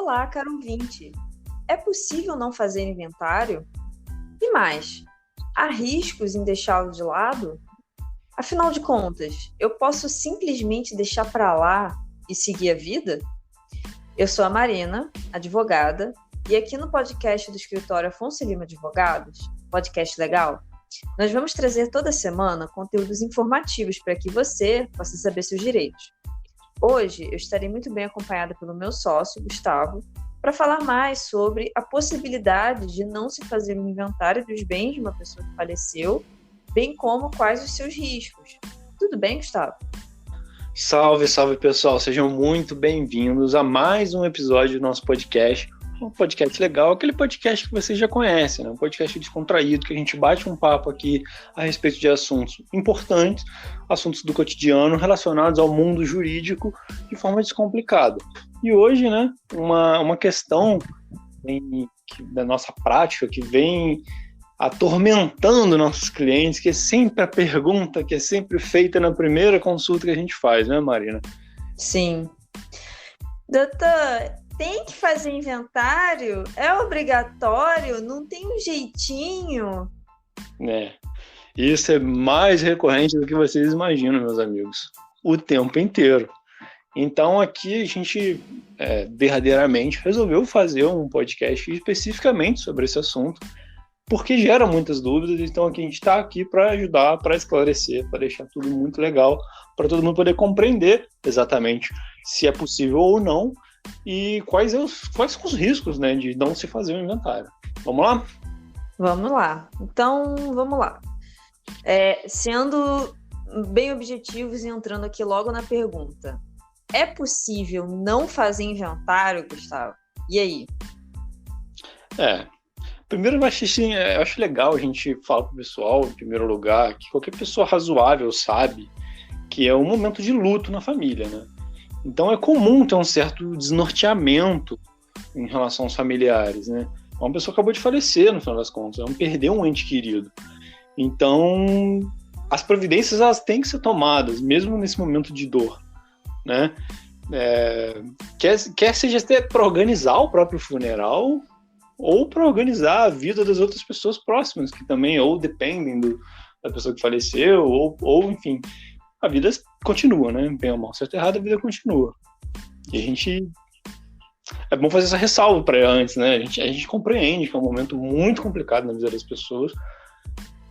Olá, caro ouvinte. É possível não fazer inventário? E mais, há riscos em deixá-lo de lado? Afinal de contas, eu posso simplesmente deixar para lá e seguir a vida? Eu sou a Marina, advogada, e aqui no podcast do escritório Afonso Lima Advogados, podcast legal, nós vamos trazer toda semana conteúdos informativos para que você possa saber seus direitos. Hoje eu estarei muito bem acompanhada pelo meu sócio, Gustavo, para falar mais sobre a possibilidade de não se fazer um inventário dos bens de uma pessoa que faleceu, bem como quais os seus riscos. Tudo bem, Gustavo? Salve, salve pessoal, sejam muito bem-vindos a mais um episódio do nosso podcast. Um podcast legal, aquele podcast que vocês já conhecem, né? Um podcast descontraído, que a gente bate um papo aqui a respeito de assuntos importantes, assuntos do cotidiano relacionados ao mundo jurídico de forma descomplicada. E hoje, né, uma questão da nossa prática que vem atormentando nossos clientes, que é sempre a pergunta que é sempre feita na primeira consulta que a gente faz, né, Marina? Sim. Doutor, tem que fazer inventário? É obrigatório? Não tem um jeitinho? Isso é mais recorrente do que vocês imaginam, meus amigos. O tempo inteiro. Então aqui a gente verdadeiramente resolveu fazer um podcast especificamente sobre esse assunto, porque gera muitas dúvidas, então aqui a gente está aqui para ajudar, para esclarecer, para deixar tudo muito legal, para todo mundo poder compreender exatamente se é possível ou não e quais são os riscos, né, de não se fazer um inventário. Vamos lá? Vamos lá. Então, vamos lá. Sendo bem objetivos e entrando aqui logo na pergunta. É possível não fazer inventário, Gustavo? E aí? Primeiro, eu acho legal a gente falar para o pessoal, em primeiro lugar, que qualquer pessoa razoável sabe que é um momento de luto na família, né? Então é comum ter um certo desnorteamento em relação aos familiares, né? Uma pessoa acabou de falecer, no final das contas, ela perdeu um ente querido. Então, as providências elas têm que ser tomadas, mesmo nesse momento de dor, né? Quer seja até para organizar o próprio funeral ou para organizar a vida das outras pessoas próximas, que também ou dependem da pessoa que faleceu, ou enfim, a vida continua, né? Bem ou mal, certo ou errado, a vida continua. E a gente... É bom fazer essa ressalva para antes, né? A gente compreende que é um momento muito complicado na vida das pessoas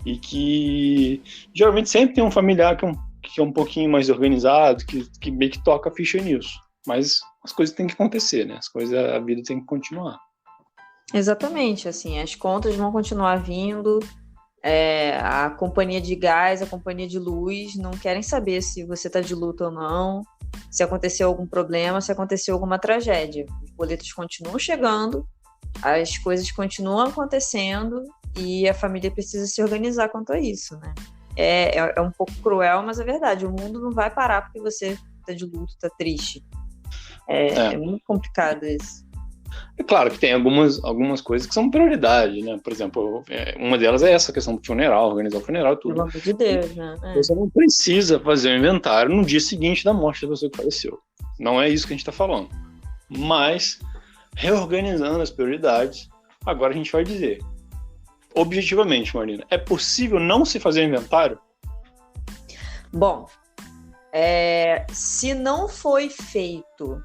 e que geralmente sempre tem um familiar que é um pouquinho mais organizado, que meio que toca a ficha nisso. Mas as coisas têm que acontecer, né? A vida tem que continuar. Exatamente, assim, as contas vão continuar vindo, a companhia de gás, a companhia de luz não querem saber se você está de luto ou não, se aconteceu algum problema, se aconteceu alguma tragédia. Os boletos continuam chegando, as coisas continuam acontecendo e a família precisa se organizar quanto a isso, né? É um pouco cruel, mas é verdade, o mundo não vai parar porque você está de luto, está triste. É muito complicado isso. É claro que tem algumas coisas que são prioridade, né? Por exemplo, uma delas é essa questão do funeral, organizar o funeral, tudo. Pelo amor de Deus, né? Você não precisa fazer o inventário no dia seguinte da morte da pessoa que faleceu. Não é isso que a gente está falando. Mas, reorganizando as prioridades, agora a gente vai dizer, objetivamente, Marina, é possível não se fazer inventário? Bom, se não foi feito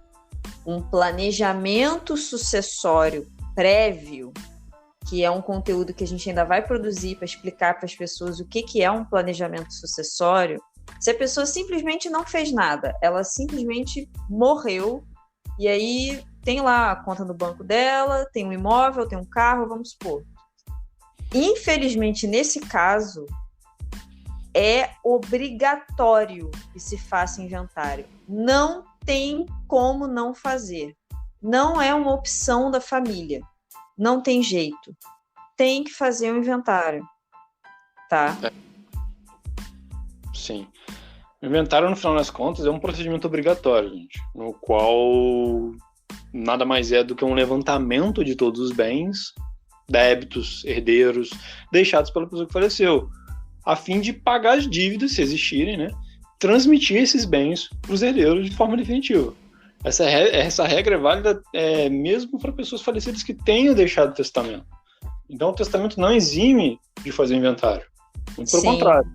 um planejamento sucessório prévio, que é um conteúdo que a gente ainda vai produzir para explicar para as pessoas o que é um planejamento sucessório, se a pessoa simplesmente não fez nada, ela simplesmente morreu, e aí tem lá a conta no banco dela, tem um imóvel, tem um carro, vamos supor. Infelizmente, nesse caso, é obrigatório que se faça inventário. Não tem como não fazer. Não é uma opção da família. Não tem jeito. Tem que fazer um inventário. Tá? Sim. O inventário, no final das contas, é um procedimento obrigatório, gente, no qual nada mais é do que um levantamento de todos os bens, débitos, herdeiros, deixados pela pessoa que faleceu, a fim de pagar as dívidas, se existirem, né? Transmitir esses bens para os herdeiros de forma definitiva. Essa regra é válida mesmo para pessoas falecidas que tenham deixado testamento. Então, o testamento não exime de fazer inventário. Muito pelo contrário.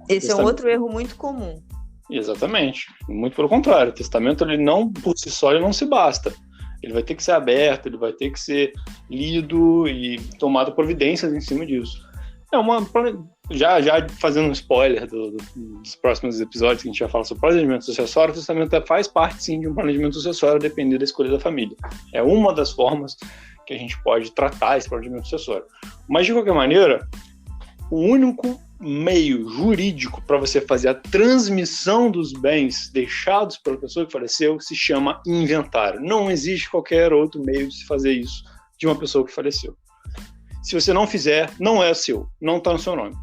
Esse é um outro erro muito comum. Exatamente. Muito pelo contrário. O testamento, ele não, por si só, ele não se basta. Ele vai ter que ser aberto, ele vai ter que ser lido e tomado providências em cima disso. Já fazendo um spoiler dos próximos episódios que a gente vai falar sobre planejamento sucessório, o testamento faz parte, sim, de um planejamento sucessório, dependendo da escolha da família. É uma das formas que a gente pode tratar esse planejamento sucessório. Mas, de qualquer maneira, o único meio jurídico para você fazer a transmissão dos bens deixados pela pessoa que faleceu se chama inventário. Não existe qualquer outro meio de se fazer isso de uma pessoa que faleceu. Se você não fizer, não é seu, não está no seu nome.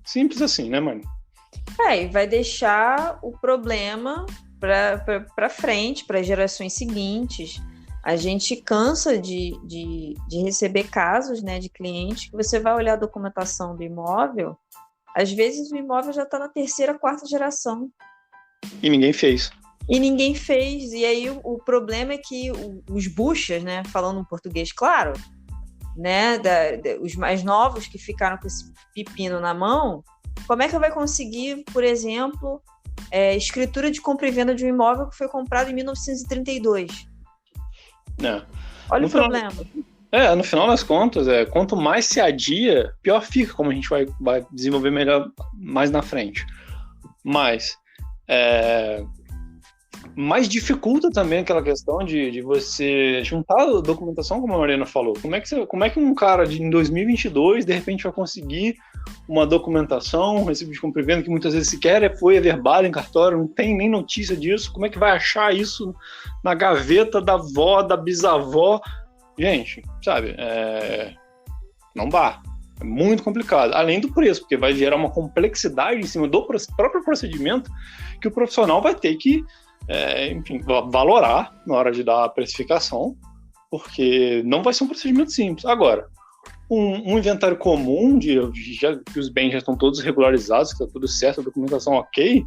Simples assim, né, Mari? E vai deixar o problema para frente, para as gerações seguintes. A gente cansa de receber casos, né, de clientes que você vai olhar a documentação do imóvel, às vezes o imóvel já está na terceira, quarta geração. E ninguém fez. E aí o problema é que os buchas, né, falando em português claro, né, os mais novos que ficaram com esse pepino na mão, como é que vai conseguir, por exemplo, escritura de compra e venda de um imóvel que foi comprado em 1932? Olha o problema. No final das contas, quanto mais se adia, pior fica, como a gente vai desenvolver melhor mais na frente. Mas mais dificulta também aquela questão de você juntar a documentação, como a Mariana falou. Como é que um cara em 2022, de repente, vai conseguir uma documentação, um recibo de compra e venda, que muitas vezes sequer foi averbado em cartório, não tem nem notícia disso? Como é que vai achar isso na gaveta da avó, da bisavó? Gente, sabe, não dá. É muito complicado. Além do preço, porque vai gerar uma complexidade em cima do próprio procedimento que o profissional vai ter que valorar na hora de dar a precificação, porque não vai ser um procedimento simples. Agora, um inventário comum, que os bens já estão todos regularizados, que está tudo certo, a documentação ok,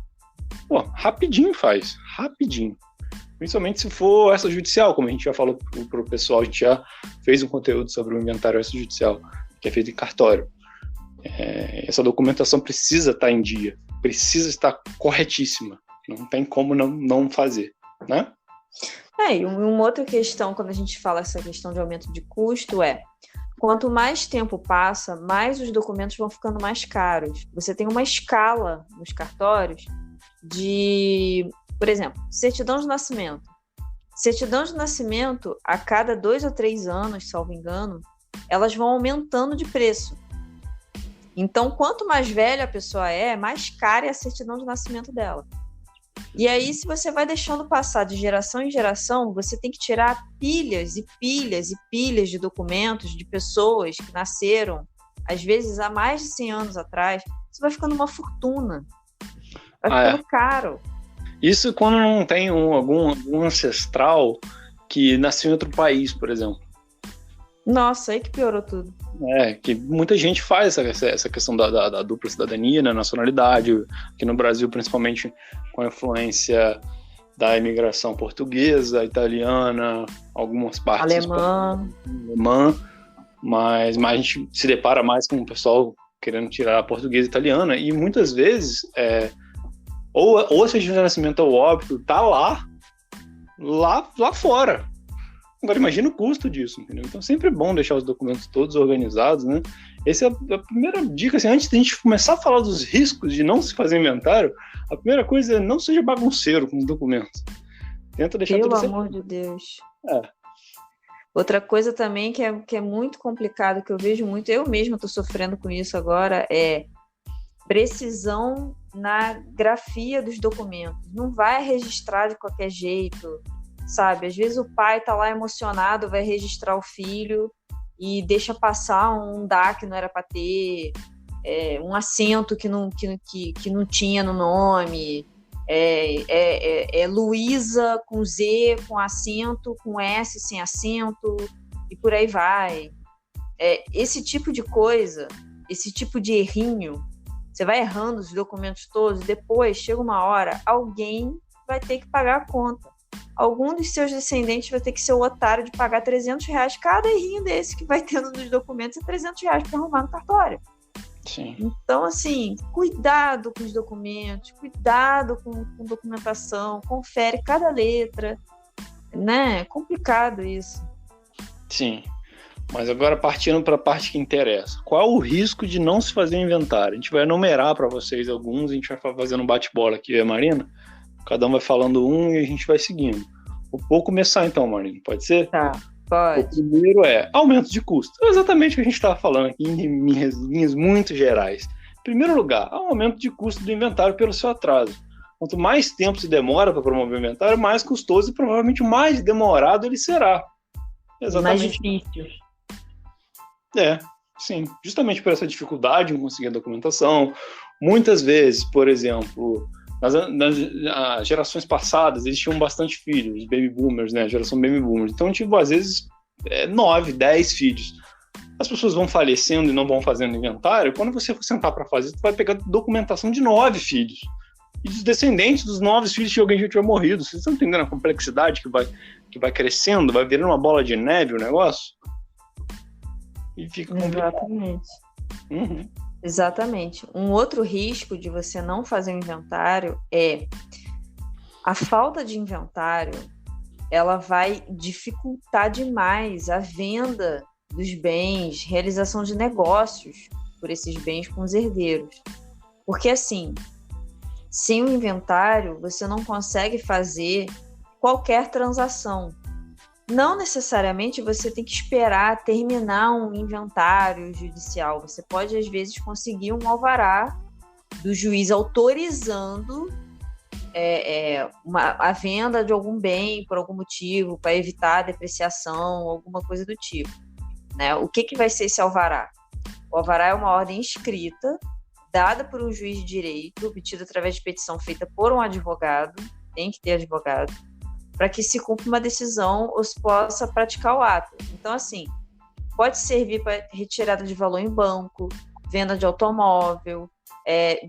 rapidinho faz. Rapidinho. Principalmente se for extrajudicial, como a gente já falou para o pessoal, a gente já fez um conteúdo sobre o inventário extrajudicial, que é feito em cartório. Essa documentação precisa estar em dia, precisa estar corretíssima. Não tem como não fazer, né? E uma outra questão, quando a gente fala essa questão de aumento de custo, quanto mais tempo passa, mais os documentos vão ficando mais caros. Você tem uma escala nos cartórios de, por exemplo, certidão de nascimento. Certidão de nascimento, a cada 2 ou 3 anos, salvo engano, elas vão aumentando de preço. Então, quanto mais velha a pessoa mais cara é a certidão de nascimento dela. E aí, se você vai deixando passar de geração em geração, você tem que tirar pilhas e pilhas e pilhas de documentos de pessoas que nasceram, às vezes, há mais de 100 anos atrás. Isso vai ficando uma fortuna. Vai ficando caro. Isso quando não tem algum ancestral que nasceu em outro país, por exemplo. Nossa, aí que piorou tudo. Que muita gente faz essa questão da dupla cidadania, né, nacionalidade, aqui no Brasil, principalmente com a influência da imigração portuguesa, italiana, algumas partes alemã, mas a gente se depara mais com o pessoal querendo tirar a portuguesa e italiana, e muitas vezes ou a certidão de nascimento ou óbito tá lá fora. Agora, imagina o custo disso, entendeu? Então, sempre é bom deixar os documentos todos organizados, né? Essa é a primeira dica, assim, antes de a gente começar a falar dos riscos de não se fazer inventário, a primeira coisa é não seja bagunceiro com os documentos. Tenta deixar tudo certo. Pelo amor de Deus. Outra coisa também que é muito complicado, que eu vejo muito, eu mesma estou sofrendo com isso agora, é precisão na grafia dos documentos. Não vai registrar de qualquer jeito, sabe? Às vezes o pai tá lá emocionado, vai registrar o filho e deixa passar um DA que não era para ter, um acento que não tinha no nome, Luísa com Z, com acento, com S sem acento, e por aí vai. Esse tipo de coisa, esse tipo de errinho, você vai errando os documentos todos, depois chega uma hora, alguém vai ter que pagar a conta. algum dos seus descendentes vai ter que ser o otário de pagar R$300 cada errinho desse que vai tendo nos documentos, é R$300 para arrumar no cartório. Sim. Então, assim, cuidado com os documentos, cuidado com documentação, confere cada letra, né? É complicado isso. Sim. Mas agora partindo para a parte que interessa. Qual é o risco de não se fazer inventário? A gente vai enumerar para vocês alguns, a gente vai fazendo um bate-bola aqui, Marina. Cada um vai falando um e a gente vai seguindo. Vou começar então, Marina, pode ser? Tá, pode. O primeiro é aumento de custo. É exatamente o que a gente estava falando aqui em linhas muito gerais. Em primeiro lugar, aumento de custo do inventário pelo seu atraso. Quanto mais tempo se demora para promover o inventário, mais custoso e provavelmente mais demorado ele será. Exatamente. Mais difícil. Sim. Justamente por essa dificuldade em conseguir a documentação. Muitas vezes, por exemplo, nas gerações passadas, eles tinham bastante filhos, os baby boomers, né? A geração baby boomers. Então, tipo, às vezes, 9, 10 filhos. As pessoas vão falecendo e não vão fazendo inventário. Quando você for sentar para fazer, você vai pegar documentação de 9 filhos. E dos descendentes dos 9 filhos de alguém que já tinha morrido. Vocês estão entendendo a complexidade que vai crescendo? Vai virando uma bola de neve o negócio? E fica complicado. Exatamente. Uhum. Exatamente. Um outro risco de você não fazer um inventário é a falta de inventário. Ela vai dificultar demais a venda dos bens, realização de negócios por esses bens com os herdeiros. Porque, assim, sem o inventário, você não consegue fazer qualquer transação. Não necessariamente você tem que esperar terminar um inventário judicial. Você pode, às vezes, conseguir um alvará do juiz autorizando a venda de algum bem por algum motivo, para evitar a depreciação, alguma coisa do tipo. Né? O que vai ser esse alvará? O alvará é uma ordem escrita, dada por um juiz de direito, obtida através de petição feita por um advogado, tem que ter advogado, para que se cumpra uma decisão ou se possa praticar o ato. Então, assim, pode servir para retirada de valor em banco, venda de automóvel,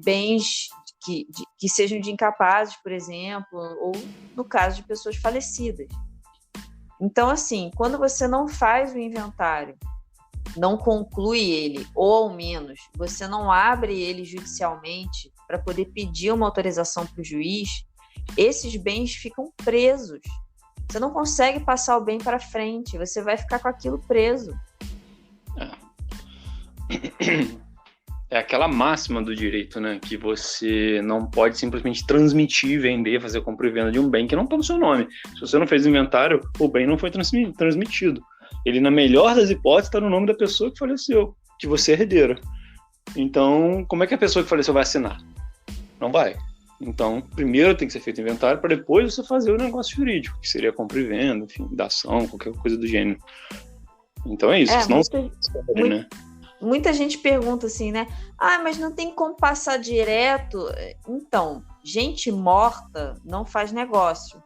bens que sejam de incapazes, por exemplo, ou no caso de pessoas falecidas. Então, assim, quando você não faz o inventário, não conclui ele, ou ao menos você não abre ele judicialmente para poder pedir uma autorização para o juiz, esses bens ficam presos. Você não consegue passar o bem para frente, você vai ficar com aquilo preso. É aquela máxima do direito, né? Que você não pode simplesmente transmitir, vender, fazer compra e venda de um bem que não está no seu nome. Se você não fez inventário, o bem não foi transmitido. Ele, na melhor das hipóteses, está no nome da pessoa que faleceu, que você é herdeira. Então, como é que a pessoa que faleceu vai assinar? Não vai. Então, primeiro tem que ser feito inventário para depois você fazer o negócio jurídico, que seria compra e venda, enfim, dação, qualquer coisa do gênero. Então é isso, senão né? Muita gente pergunta assim, né? Mas não tem como passar direto. Então, gente morta não faz negócio.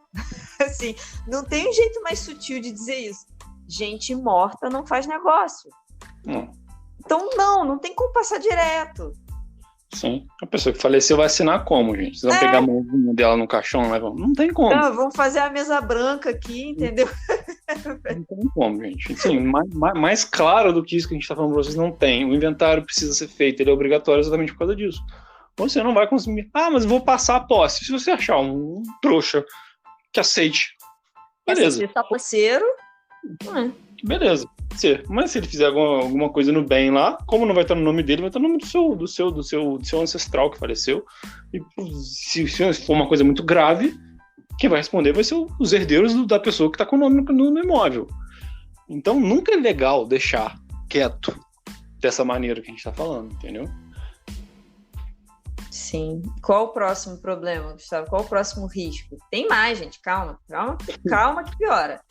Assim, não tem um jeito mais sutil de dizer isso. Gente morta não faz negócio. Então, não tem como passar direto. Sim. A pessoa que faleceu vai assinar como, gente? Vocês vão pegar a mãozinha dela no caixão, né? Não tem como. Vamos fazer a mesa branca aqui, entendeu? Não tem como, gente. Sim, mais claro do que isso que a gente está falando para vocês, não tem. O inventário precisa ser feito, ele é obrigatório exatamente por causa disso. Você não vai conseguir. Mas vou passar a posse. Se você achar um trouxa que aceite, beleza. Se você tá parceiro, beleza. Mas se ele fizer alguma coisa no bem lá, como não vai estar no nome dele, vai estar no nome do seu ancestral que faleceu. E se for uma coisa muito grave, quem vai responder vai ser os herdeiros da pessoa que está com o nome no imóvel. Então nunca é legal deixar quieto dessa maneira que a gente está falando, entendeu? Sim. Qual o próximo problema, Gustavo? Qual o próximo risco? Tem mais, gente. Calma que piora.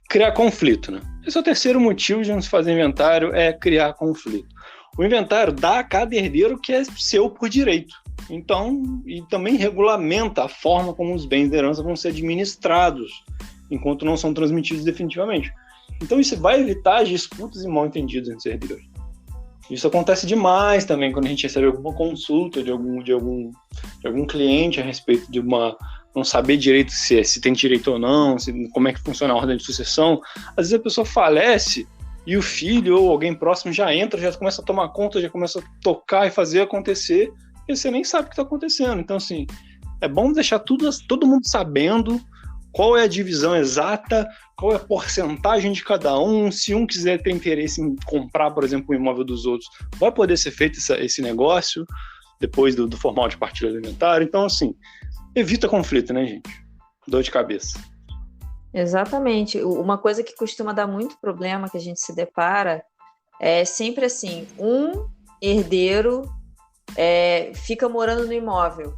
Criar conflito, né? Esse é o terceiro motivo de não se fazer inventário, é criar conflito. O inventário dá a cada herdeiro que é seu por direito. Então, e também regulamenta a forma como os bens de herança vão ser administrados, enquanto não são transmitidos definitivamente. Então, isso vai evitar as disputas e mal-entendidos entre os herdeiros. Isso acontece demais também quando a gente recebe alguma consulta de algum cliente a respeito de uma não saber direito se tem direito ou não, como é que funciona a ordem de sucessão. Às vezes a pessoa falece e o filho ou alguém próximo já entra, já começa a tomar conta, já começa a tocar e fazer acontecer, e você nem sabe o que está acontecendo. Então, assim, é bom deixar todo mundo sabendo qual é a divisão exata, qual é a porcentagem de cada um. Se um quiser ter interesse em comprar, por exemplo, o imóvel dos outros, vai poder ser feito esse negócio depois do formal de partilha do inventário. Então, assim, evita conflito, né, gente? Dor de cabeça. Exatamente. Uma coisa que costuma dar muito problema, que a gente se depara, é sempre assim, um herdeiro fica morando no imóvel.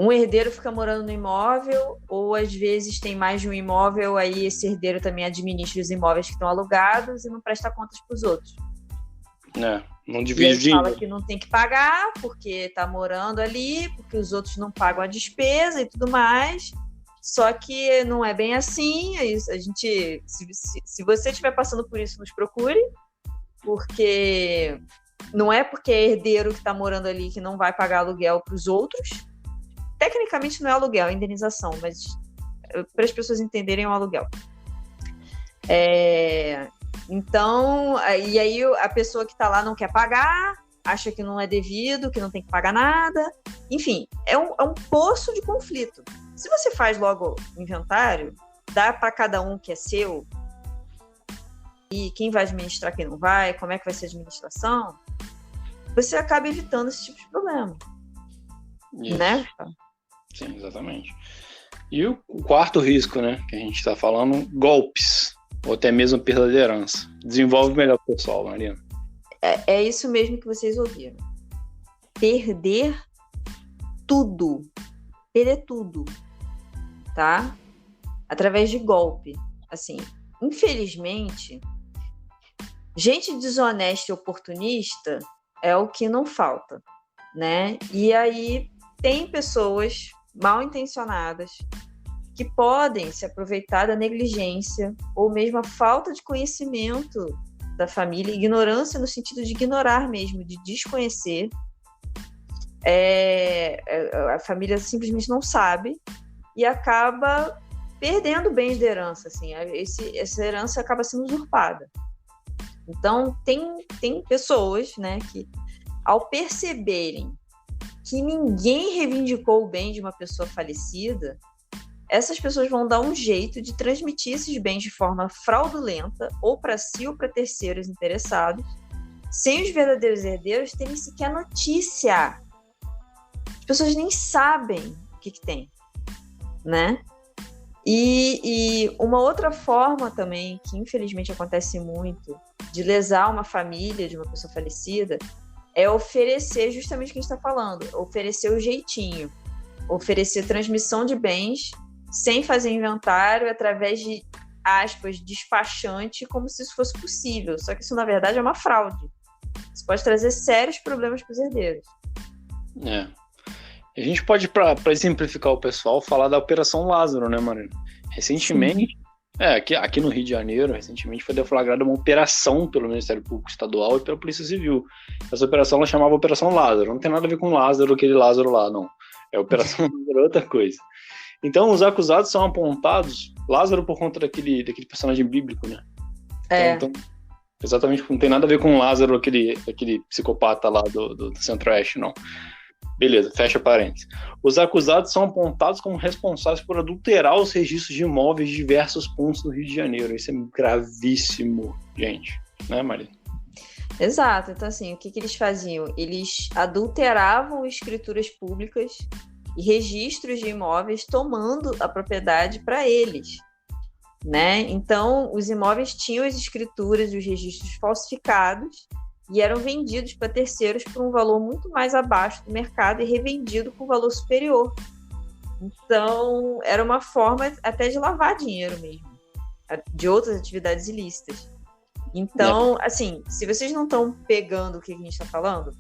Um herdeiro fica morando no imóvel, ou às vezes tem mais de um imóvel, aí esse herdeiro também administra os imóveis que estão alugados e não presta contas para os outros. Não divide o dinheiro. Fala que não tem que pagar, porque está morando ali, porque os outros não pagam a despesa e tudo mais. Só que não é bem assim. A gente, se você estiver passando por isso, nos procure, porque não é porque é herdeiro que está morando ali que não vai pagar aluguel para os outros. Tecnicamente não é aluguel, é indenização, mas para as pessoas entenderem é um aluguel. Então, e aí a pessoa que está lá não quer pagar, acha que não é devido, que não tem que pagar nada. Enfim, é um poço de conflito. Se você faz logo o inventário, dá para cada um que é seu, e quem vai administrar, quem não vai, como é que vai ser a administração, você acaba evitando esse tipo de problema. Isso. Né? Sim, exatamente. E o quarto risco, né, que a gente está falando, golpes, ou até mesmo perda de herança. Desenvolve melhor o pessoal, Marina. É isso mesmo que vocês ouviram. Perder tudo. Perder tudo. Tá? Através de golpe. Assim, infelizmente, gente desonesta e oportunista é o que não falta, né? E aí tem pessoas mal intencionadas que podem se aproveitar da negligência ou mesmo a falta de conhecimento da família, ignorância no sentido de ignorar mesmo, de desconhecer. A família simplesmente não sabe e acaba perdendo bens de herança, assim, essa herança acaba sendo usurpada. Então, tem pessoas, né, que ao perceberem que ninguém reivindicou o bem de uma pessoa falecida, essas pessoas vão dar um jeito de transmitir esses bens de forma fraudulenta, ou para si ou para terceiros interessados, sem os verdadeiros herdeiros terem sequer notícia. As pessoas nem sabem o que tem, né? E uma outra forma também, que infelizmente acontece muito, de lesar uma família de uma pessoa falecida, é oferecer justamente o que a gente está falando, oferecer o jeitinho, oferecer transmissão de bens sem fazer inventário, através de, aspas, despachante, como se isso fosse possível. Só que isso, na verdade, é uma fraude. Isso pode trazer sérios problemas para os herdeiros. A gente pode, para exemplificar o pessoal, falar da Operação Lázaro, né, Marina? Recentemente, aqui no Rio de Janeiro, recentemente foi deflagrada uma operação pelo Ministério Público Estadual e pela Polícia Civil. Essa operação ela chamava Operação Lázaro. Não tem nada a ver com Lázaro, aquele Lázaro lá, não. É Operação Lázaro, outra coisa. Então, os acusados são apontados, Lázaro por conta daquele personagem bíblico, né? Então, exatamente, não tem nada a ver com Lázaro, aquele psicopata lá do Centro-Oeste, não. Beleza, fecha parênteses. Os acusados são apontados como responsáveis por adulterar os registros de imóveis de diversos pontos do Rio de Janeiro. Isso é gravíssimo, gente. Né, Marina? Exato. Então, assim, o que eles faziam? Eles adulteravam escrituras públicas e registros de imóveis, tomando a propriedade para eles, né? Então, os imóveis tinham as escrituras e os registros falsificados e eram vendidos para terceiros por um valor muito mais abaixo do mercado e revendido com valor superior. Então, era uma forma até de lavar dinheiro mesmo, de outras atividades ilícitas. Então, assim, se vocês não estão pegando o que a gente está falando,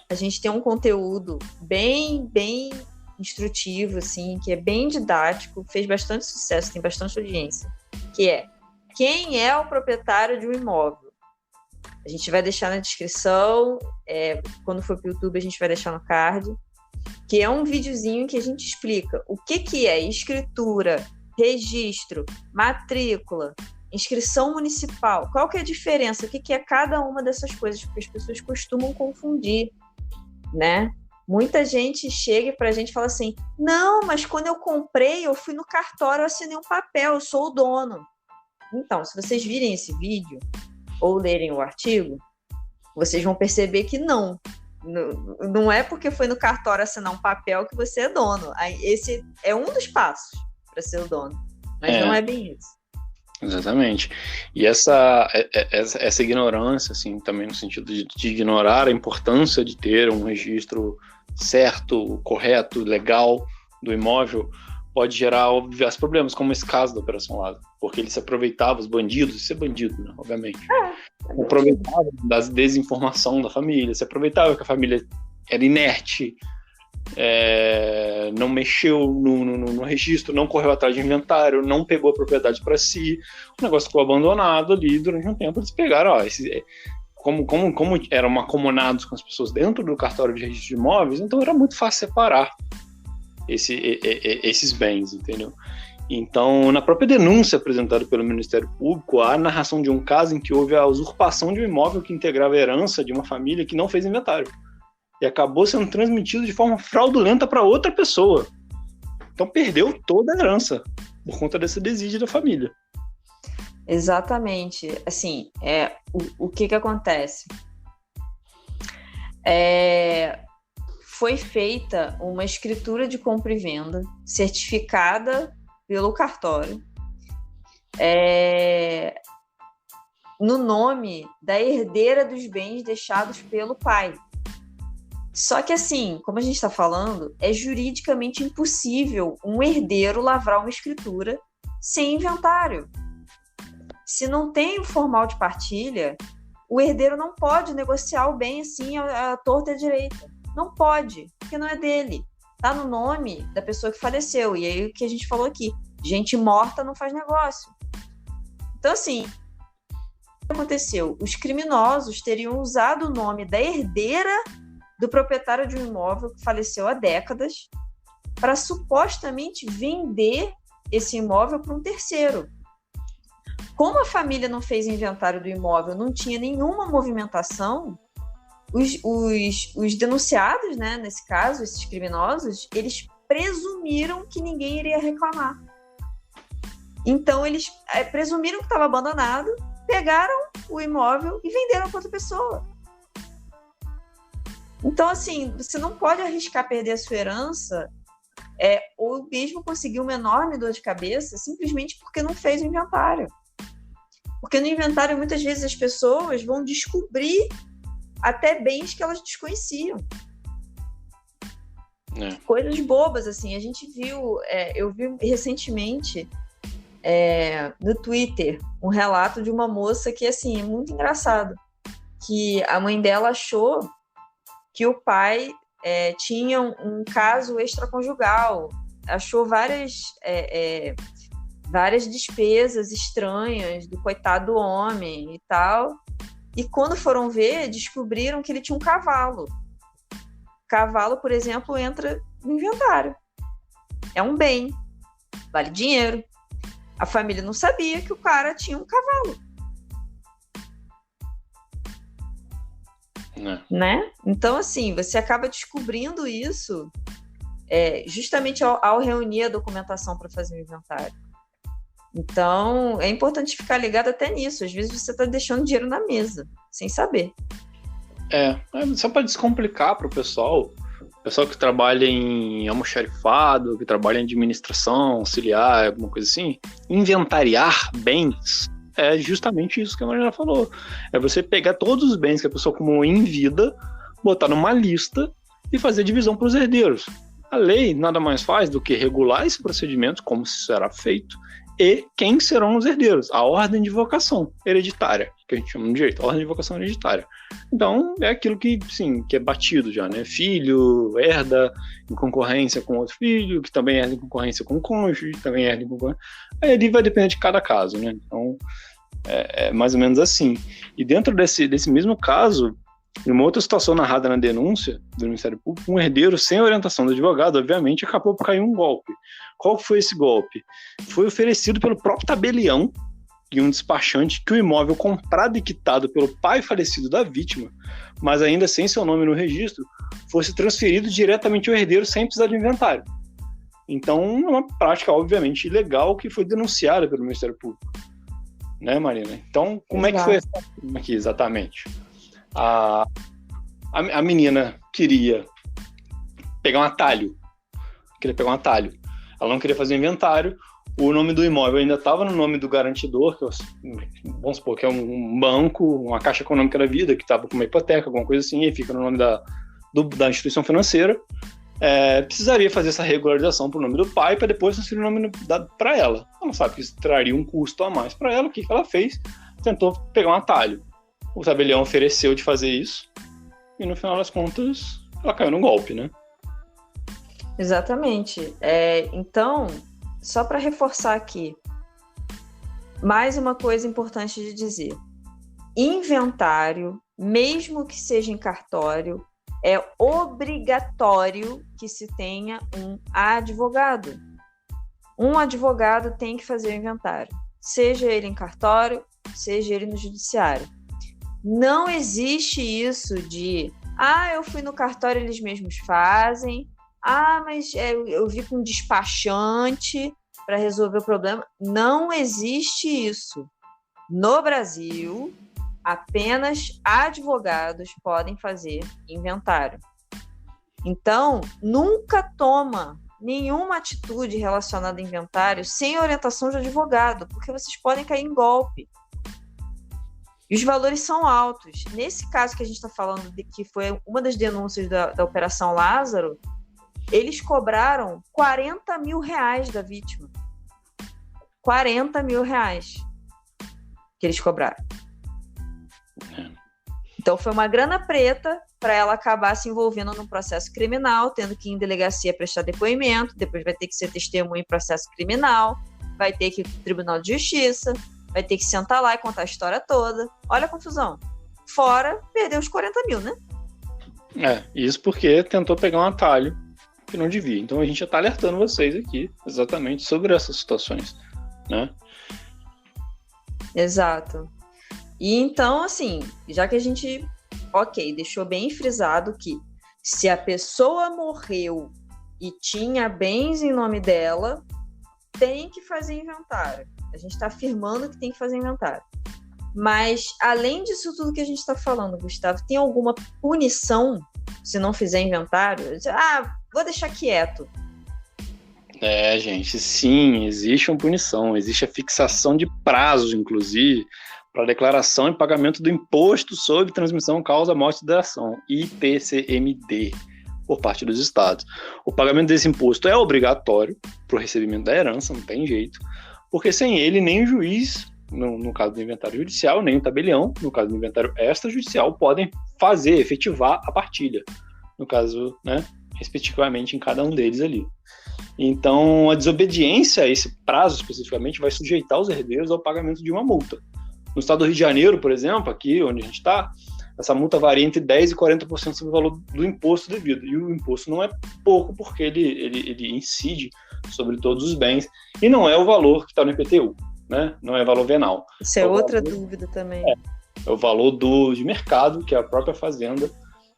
a gente tem um conteúdo bem instrutivo, assim, que é bem didático, fez bastante sucesso, tem bastante audiência, que é: quem é o proprietário de um imóvel? A gente vai deixar na descrição, quando for para o YouTube a gente vai deixar no card. que é um videozinho que a gente explica o que é escritura, registro, matrícula, inscrição municipal, qual que é a diferença, o que é cada uma dessas coisas, porque as pessoas costumam confundir, né? Muita gente chega pra gente e fala assim, não, mas quando eu comprei, eu fui no cartório, eu assinei um papel, eu sou o dono. Então, se vocês virem esse vídeo ou lerem o artigo, vocês vão perceber que não é porque foi no cartório assinar um papel que você é dono. Esse é um dos passos para ser o dono, mas não é bem isso. Exatamente. E essa ignorância, assim, também no sentido de ignorar a importância de ter um registro certo, correto, legal do imóvel, pode gerar diversos problemas, como esse caso da Operação Lázaro, porque ele se aproveitava, os bandidos, isso é bandido, né, obviamente, aproveitava da desinformação da família, se aproveitava que a família era inerte, não mexeu no registro, não correu atrás de inventário, não pegou a propriedade para si, o negócio ficou abandonado ali durante um tempo. Eles pegaram, como eram acomunados com as pessoas dentro do cartório de registro de imóveis, então era muito fácil separar esses bens, entendeu? Então, na própria denúncia apresentada pelo Ministério Público, há a narração de um caso em que houve a usurpação de um imóvel que integrava a herança de uma família que não fez inventário e acabou sendo transmitido de forma fraudulenta para outra pessoa. Então perdeu toda a herança por conta desse desídia da família. Exatamente. Assim, o que acontece? Foi feita uma escritura de compra e venda certificada pelo cartório no nome da herdeira dos bens deixados pelo pai. Só que, assim, como a gente está falando, é juridicamente impossível um herdeiro lavrar uma escritura sem inventário. Se não tem o formal de partilha, o herdeiro não pode negociar o bem assim à torta e à direita. Não pode, porque não é dele. Está no nome da pessoa que faleceu. E aí o que a gente falou aqui, gente morta não faz negócio. Então, assim, o que aconteceu? Os criminosos teriam usado o nome da herdeira do proprietário de um imóvel que faleceu há décadas para supostamente vender esse imóvel para um terceiro. Como a família não fez inventário do imóvel, não tinha nenhuma movimentação, os denunciados, né, nesse caso, esses criminosos, eles presumiram que ninguém iria reclamar. Então, eles presumiram que estava abandonado, pegaram o imóvel e venderam para outra pessoa. Então, assim, você não pode arriscar perder a sua herança ou mesmo conseguir uma enorme dor de cabeça simplesmente porque não fez o inventário. Porque no inventário, muitas vezes, as pessoas vão descobrir até bens que elas desconheciam. Coisas bobas, assim. A gente viu, eu vi recentemente no Twitter um relato de uma moça que, assim, é muito engraçado. Que a mãe dela achou que o pai tinha um caso extraconjugal, achou várias despesas estranhas do coitado do homem e tal, e quando foram ver, descobriram que ele tinha um cavalo. Cavalo, por exemplo, entra no inventário. É um bem, vale dinheiro. A família não sabia que o cara tinha um cavalo. Né? Então, assim, você acaba descobrindo isso justamente ao reunir a documentação para fazer o inventário. Então, é importante ficar ligado até nisso. Às vezes você está deixando dinheiro na mesa, sem saber. Só para descomplicar para o pessoal que trabalha em almoxarifado, que trabalha em administração, auxiliar, alguma coisa assim, inventariar bens é justamente isso que a Maria já falou. É você pegar todos os bens que a pessoa acumulou em vida, botar numa lista e fazer divisão para os herdeiros. A lei nada mais faz do que regular esse procedimento, como será feito, e quem serão os herdeiros. A ordem de vocação hereditária, que a gente chama de direito, a ordem de vocação hereditária. Então, é aquilo que, sim, que é batido já, né? Filho herda em concorrência com outro filho, que também herda em concorrência com o cônjuge, também herda em concorrência. Aí ali vai depender de cada caso, né? Então, é mais ou menos assim. E dentro desse mesmo caso, Em uma outra situação narrada na denúncia do Ministério Público, um herdeiro sem orientação do advogado, obviamente, acabou por cair um golpe. Qual foi esse golpe? Foi oferecido pelo próprio tabelião e um despachante que o imóvel comprado e quitado pelo pai falecido da vítima, mas ainda sem seu nome no registro, fosse transferido diretamente ao herdeiro sem precisar de inventário. Então, é uma prática, obviamente, ilegal que foi denunciada pelo Ministério Público. Né, Marina? Então, como é que foi essa aqui exatamente? A menina queria pegar um atalho. Ela não queria fazer um inventário. O nome do imóvel ainda estava no nome do garantidor, vamos supor que é um banco, uma Caixa Econômica da Vida, que estava com uma hipoteca, alguma coisa assim, e fica no nome da instituição financeira. Precisaria fazer essa regularização para o nome do pai para depois transferir o nome para ela. Ela não sabe que isso traria um custo a mais para ela. O que ela fez? Tentou pegar um atalho. O tabelião ofereceu de fazer isso e no final das contas ela caiu no golpe, né? Exatamente. Então, só para reforçar aqui, mais uma coisa importante de dizer: inventário, mesmo que seja em cartório, é obrigatório que se tenha um advogado. Um advogado tem que fazer o inventário, seja ele em cartório, seja ele no judiciário. Não existe isso de, eu fui no cartório, eles mesmos fazem, mas eu vi com um despachante para resolver o problema. Não existe isso. No Brasil, apenas advogados podem fazer inventário. Então, nunca toma nenhuma atitude relacionada a inventário sem orientação de advogado, porque vocês podem cair em golpe. E os valores são altos. Nesse caso que a gente está falando, que foi uma das denúncias da Operação Lázaro, eles cobraram R$40 mil da vítima. R$40 mil que eles cobraram. Então foi uma grana preta para ela acabar se envolvendo num processo criminal, tendo que ir em delegacia prestar depoimento, depois vai ter que ser testemunha em processo criminal, vai ter que ir para o Tribunal de Justiça, vai ter que sentar lá e contar a história toda. Olha a confusão. Fora, perdeu os 40 mil, né? Isso porque tentou pegar um atalho que não devia. Então a gente já está alertando vocês aqui exatamente sobre essas situações, né? Exato. E então, assim, já que a gente, deixou bem frisado que se a pessoa morreu e tinha bens em nome dela, tem que fazer inventário. A gente está afirmando que tem que fazer inventário. Mas, além disso tudo que a gente está falando, Gustavo, tem alguma punição se não fizer inventário? Vou deixar quieto. Gente, sim, existe uma punição. Existe a fixação de prazos, inclusive, para declaração e pagamento do Imposto sobre Transmissão Causa Morte da Ação, IPCMD, por parte dos estados. O pagamento desse imposto é obrigatório para o recebimento da herança, não tem jeito, porque sem ele nem o juiz, no caso do inventário judicial, nem o tabelião, no caso do inventário extrajudicial, podem efetivar a partilha, no caso, né, respectivamente em cada um deles ali. Então, a desobediência a esse prazo especificamente vai sujeitar os herdeiros ao pagamento de uma multa. No estado do Rio de Janeiro, por exemplo, aqui onde a gente está, essa multa varia entre 10% e 40% sobre o valor do imposto devido. E o imposto não é pouco, porque ele incide sobre todos os bens, e não é o valor que está no IPTU, né? Não é valor venal. Isso é outra dúvida também. É o valor de mercado, que a própria Fazenda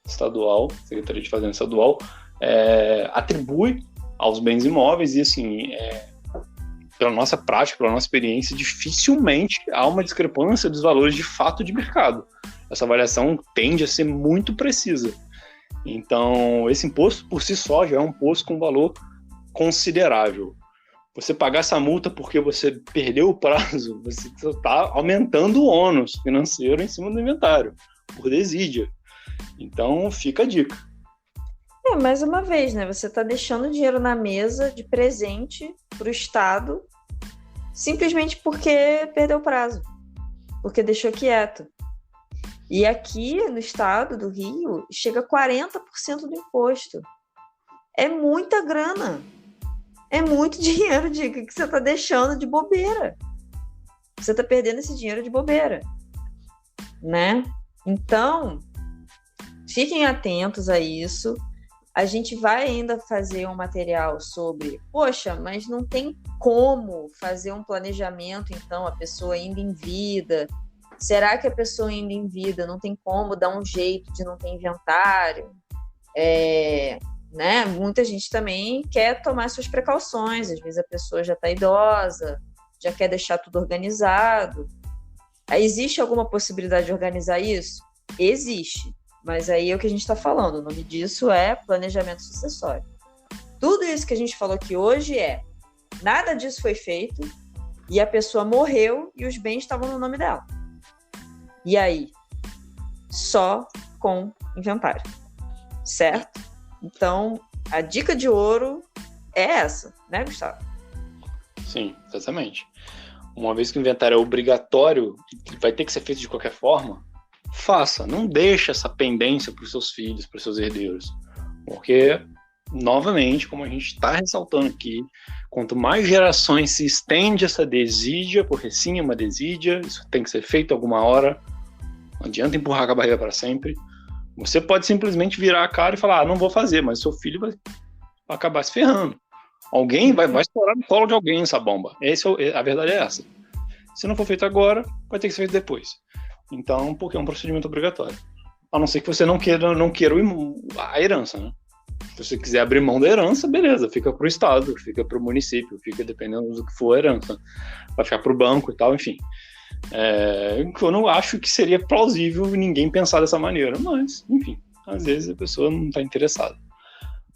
Estadual, Secretaria de Fazenda Estadual, atribui aos bens imóveis, e assim, pela nossa prática, pela nossa experiência, dificilmente há uma discrepância dos valores de fato de mercado. Essa avaliação tende a ser muito precisa. Então, esse imposto por si só já é um imposto com valor considerável. Você pagar essa multa porque você perdeu o prazo, você está aumentando o ônus financeiro em cima do inventário, por desídia. Então, fica a dica. Mais uma vez, né? Você está deixando dinheiro na mesa de presente para o Estado simplesmente porque perdeu o prazo, porque deixou quieto. E aqui no estado do Rio, chega a 40% do imposto. É muita grana. É muito dinheiro que você está deixando de bobeira. Você está perdendo esse dinheiro de bobeira, né? Então, fiquem atentos a isso. A gente vai ainda fazer um material sobre, poxa, mas não tem como fazer um planejamento, então, a pessoa ainda em vida. Será que a pessoa ainda em vida não tem como dar um jeito de não ter inventário? Né? Muita gente também quer tomar suas precauções. Às vezes a pessoa já está idosa, já quer deixar tudo organizado. Existe alguma possibilidade de organizar isso? Existe. Mas aí é o que a gente está falando. O nome disso é planejamento sucessório. Tudo isso que a gente falou aqui hoje nada disso foi feito e a pessoa morreu e os bens estavam no nome dela. E aí? Só com inventário. Certo? Então, a dica de ouro é essa, né, Gustavo? Sim, exatamente. Uma vez que o inventário é obrigatório, vai ter que ser feito de qualquer forma, faça. Não deixe essa pendência para os seus filhos, para os seus herdeiros. Porque, novamente, como a gente está ressaltando aqui, quanto mais gerações se estende essa desídia, porque sim, é uma desídia, isso tem que ser feito alguma hora, não adianta empurrar com a barriga para sempre. Você pode simplesmente virar a cara e falar, não vou fazer, mas seu filho vai acabar se ferrando. Alguém vai estourar no colo de alguém essa bomba. A verdade é essa. Se não for feito agora, vai ter que ser feito depois. Então, porque é um procedimento obrigatório. A não ser que você não queira a herança, né? Se você quiser abrir mão da herança, beleza, fica pro estado, fica pro município, fica dependendo do que for a herança. Vai ficar pro banco e tal, enfim. Eu não acho que seria plausível ninguém pensar dessa maneira, mas, enfim, às vezes a pessoa não está interessada.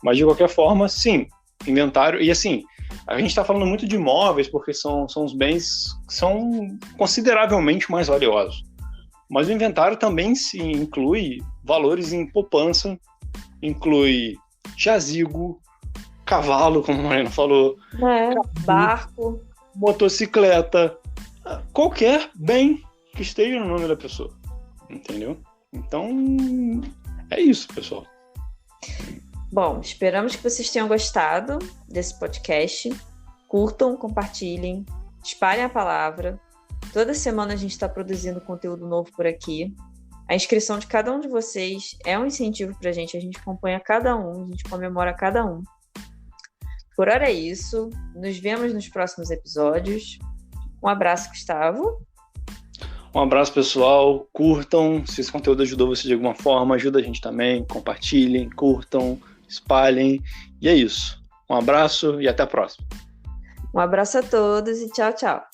Mas, de qualquer forma, sim, inventário. E assim, a gente está falando muito de imóveis porque são os bens que são consideravelmente mais valiosos. Mas o inventário também se inclui valores em poupança, inclui jazigo, cavalo, como a Mariana falou, barco, motocicleta, qualquer bem que esteja no nome da pessoa, entendeu? Então, é isso, pessoal. Bom, esperamos que vocês tenham gostado desse podcast. Curtam, compartilhem, espalhem a palavra. Toda semana a gente está produzindo conteúdo novo por aqui. A inscrição de cada um de vocês é um incentivo para a gente acompanha cada um, a gente comemora cada um. Por hora é isso. Nos vemos nos próximos episódios. Um abraço, Gustavo. Um abraço, pessoal. Curtam. Se esse conteúdo ajudou você de alguma forma, ajuda a gente também. Compartilhem, curtam, espalhem. E é isso. Um abraço e até a próxima. Um abraço a todos e tchau, tchau.